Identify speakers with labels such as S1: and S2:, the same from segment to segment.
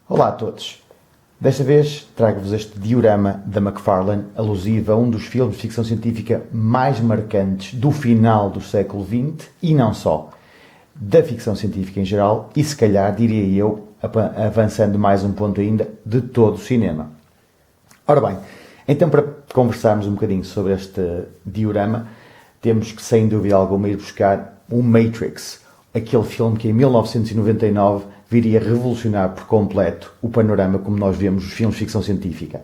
S1: Olá a todos. Desta vez trago-vos este diorama da McFarlane, alusivo a um dos filmes de ficção científica mais marcantes do final do século XX e não só, da ficção científica em geral e, se calhar, diria eu, avançando mais um ponto ainda, de todo o cinema. Ora bem, então para conversarmos um bocadinho sobre este diorama, temos que, sem dúvida alguma, ir buscar o Matrix, aquele filme que em 1999 viria revolucionar por completo o panorama como nós vemos os filmes de ficção científica.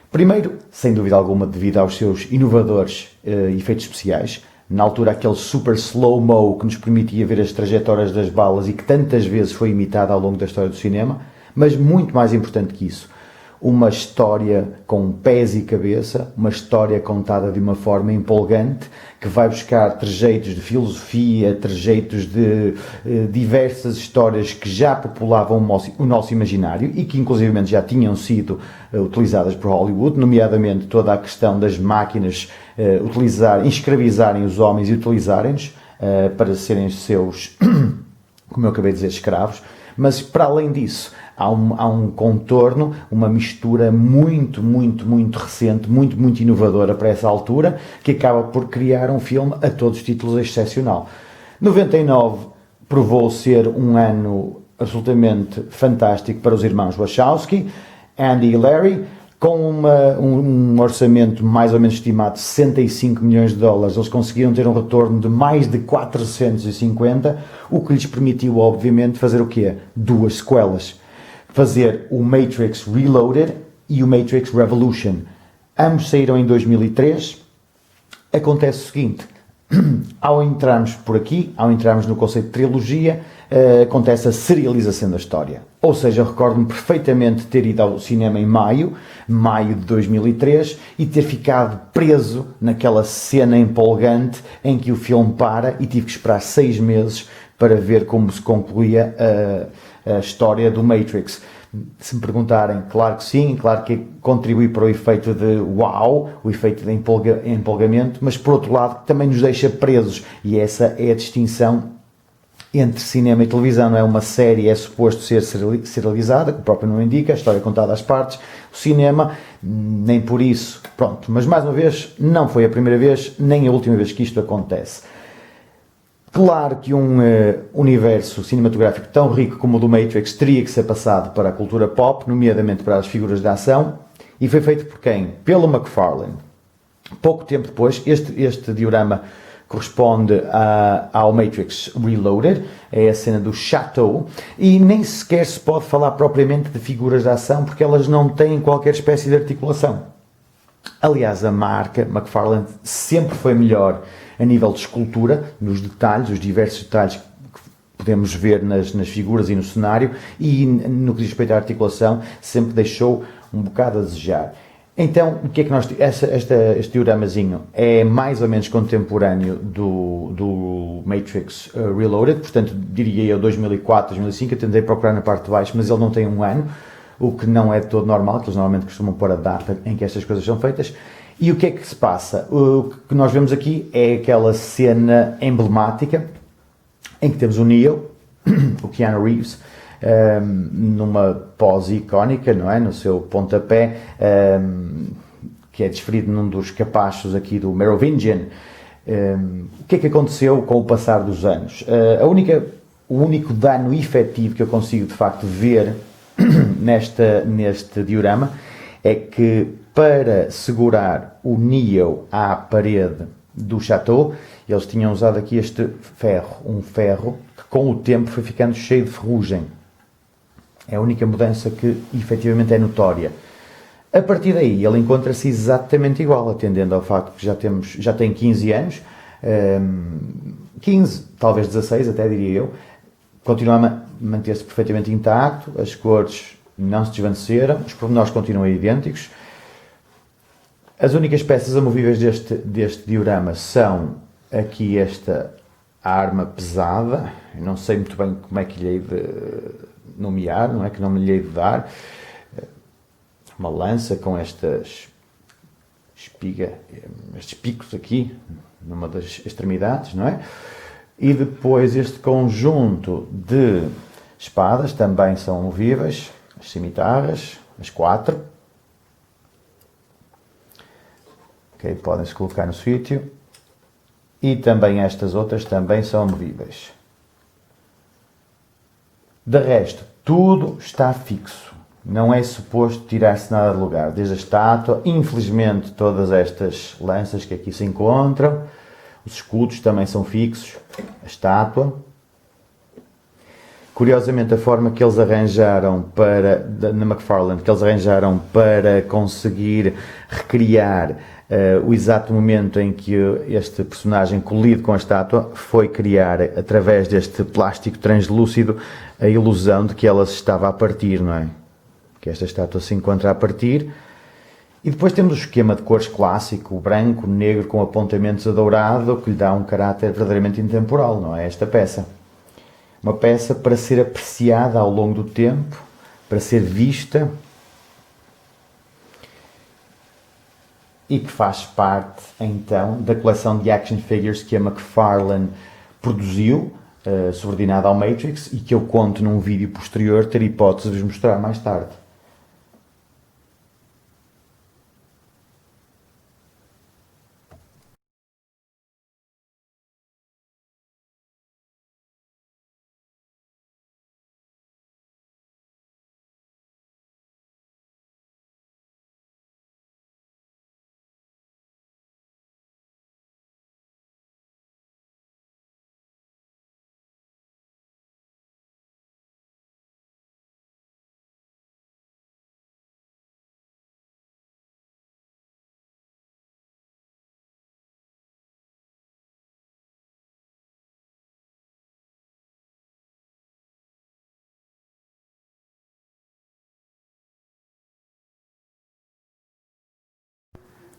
S1: Primeiro, sem dúvida alguma, devido aos seus inovadores efeitos especiais, na altura aquele super slow-mo que nos permitia ver as trajetórias das balas e que tantas vezes foi imitado ao longo da história do cinema, mas muito mais importante que isso, uma história com pés e cabeça, uma história contada de uma forma empolgante, que vai buscar trejeitos de filosofia, trejeitos de diversas histórias que já populavam o nosso imaginário e que inclusivamente já tinham sido utilizadas por Hollywood, nomeadamente toda a questão das máquinas escravizarem os homens e utilizarem-nos para serem seus, como eu acabei de dizer, escravos. Mas para além disso, há um contorno, uma mistura muito recente, muito inovadora para essa altura, que acaba por criar um filme a todos os títulos excepcional. 99 provou ser um ano absolutamente fantástico para os irmãos Wachowski, Andy e Larry, com um orçamento mais ou menos estimado de 65 milhões de dólares, eles conseguiram ter um retorno de mais de 450, o que lhes permitiu, obviamente, fazer o quê? 2 sequelas. Fazer o Matrix Reloaded e o Matrix Revolution. Ambos saíram em 2003. Acontece o seguinte, ao entrarmos por aqui, ao entrarmos no conceito de trilogia, acontece a serialização da história. Ou seja, eu recordo-me perfeitamente de ter ido ao cinema em maio de 2003, e ter ficado preso naquela cena empolgante em que o filme para e tive que esperar 6 meses para ver como se concluía a história do Matrix. Se me perguntarem, claro que sim, claro que contribui para o efeito de uau, o efeito de empolgamento, mas por outro lado também nos deixa presos, e essa é a distinção entre cinema e televisão. Não é? Uma série é suposto ser serializada, que o próprio nome indica, a história é contada às partes. O cinema, nem por isso. Pronto, mas mais uma vez, não foi a primeira vez, nem a última vez que isto acontece. Claro que um universo cinematográfico tão rico como o do Matrix teria que ser passado para a cultura pop, nomeadamente para as figuras de ação, e foi feito por quem? Pelo McFarlane. Pouco tempo depois, este diorama corresponde ao Matrix Reloaded, é a cena do Chateau, e nem sequer se pode falar propriamente de figuras de ação, porque elas não têm qualquer espécie de articulação. Aliás, a marca McFarlane sempre foi melhor a nível de escultura, nos detalhes, os diversos detalhes que podemos ver nas figuras e no cenário, e no que diz respeito à articulação, sempre deixou um bocado a desejar. Então, o que é que nós... Este dioramazinho é mais ou menos contemporâneo do Matrix Reloaded, portanto, diria eu 2004, 2005, eu tentei procurar na parte de baixo, mas ele não tem um ano, o que não é todo normal, que eles normalmente costumam pôr a data em que estas coisas são feitas. E o que é que se passa? O que nós vemos aqui é aquela cena emblemática em que temos o Neo, o Keanu Reeves, numa pose icónica, não é? No seu pontapé, que é desferido num dos capachos aqui do Merovingian. O que é que aconteceu com o passar dos anos? O único dano efetivo que eu consigo de facto ver neste diorama é que, para segurar o Neo à parede do Chateau, eles tinham usado aqui este ferro, um ferro que com o tempo foi ficando cheio de ferrugem. É a única mudança que efetivamente é notória. A partir daí ele encontra-se exatamente igual, atendendo ao facto que já tem 15 anos, 15, talvez 16 até diria eu, continua a manter-se perfeitamente intacto, as cores não se desvaneceram, os pormenores continuam idênticos. As únicas peças amovíveis deste diorama são aqui esta arma pesada, eu não sei muito bem como é que lhe hei de nomear, não é? Que nome lhe hei de dar, uma lança com estes picos aqui, numa das extremidades, não é? E depois este conjunto de espadas também são movíveis, as cimitarras, as 4. Ok, podem-se colocar no sítio. E também estas outras também são movíveis. De resto, tudo está fixo. Não é suposto tirar-se nada de lugar. Desde a estátua, infelizmente todas estas lanças que aqui se encontram, os escudos também são fixos, a estátua. Curiosamente, a forma que eles arranjaram na McFarlane, que eles arranjaram para conseguir recriar o exato momento em que este personagem colide com a estátua foi criar, através deste plástico translúcido, a ilusão de que ela se estava a partir, não é? Que esta estátua se encontra a partir. E depois temos o esquema de cores clássico, o branco, negro com apontamentos a dourado, que lhe dá um caráter verdadeiramente intemporal, não é? Esta peça. Uma peça para ser apreciada ao longo do tempo, para ser vista e que faz parte, então, da coleção de action figures que a McFarlane produziu, subordinada ao Matrix, e que eu conto num vídeo posterior ter hipótese de vos mostrar mais tarde.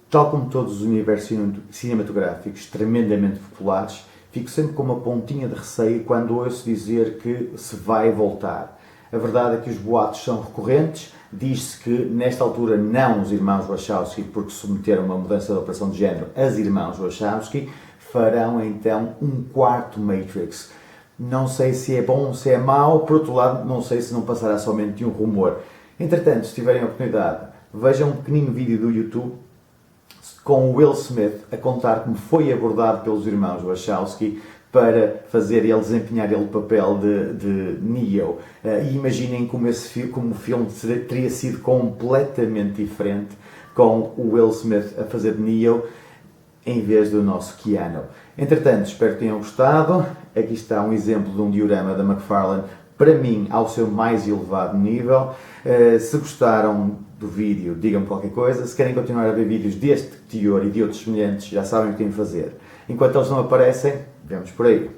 S1: Tal como todos os universos cinematográficos tremendamente populares, fico sempre com uma pontinha de receio quando ouço dizer que se vai voltar. A verdade é que os boatos são recorrentes, diz-se que nesta altura não os irmãos Wachowski, porque submeteram uma mudança de operação de género, as irmãs Wachowski, farão então um quarto Matrix. Não sei se é bom ou se é mau, por outro lado, não sei se não passará somente de um rumor. Entretanto, se tiverem a oportunidade, vejam um pequenino vídeo do YouTube com o Will Smith a contar como foi abordado pelos irmãos Wachowski para fazer ele desempenhar o papel de Neo. E imaginem como o filme teria sido completamente diferente com o Will Smith a fazer de Neo em vez do nosso Keanu. Entretanto, espero que tenham gostado. Aqui está um exemplo de um diorama da McFarlane, para mim, ao seu mais elevado nível. Se gostaram do vídeo, digam-me qualquer coisa. Se querem continuar a ver vídeos deste teor e de outros semelhantes, já sabem o que têm de fazer. Enquanto eles não aparecem, vemos por aí.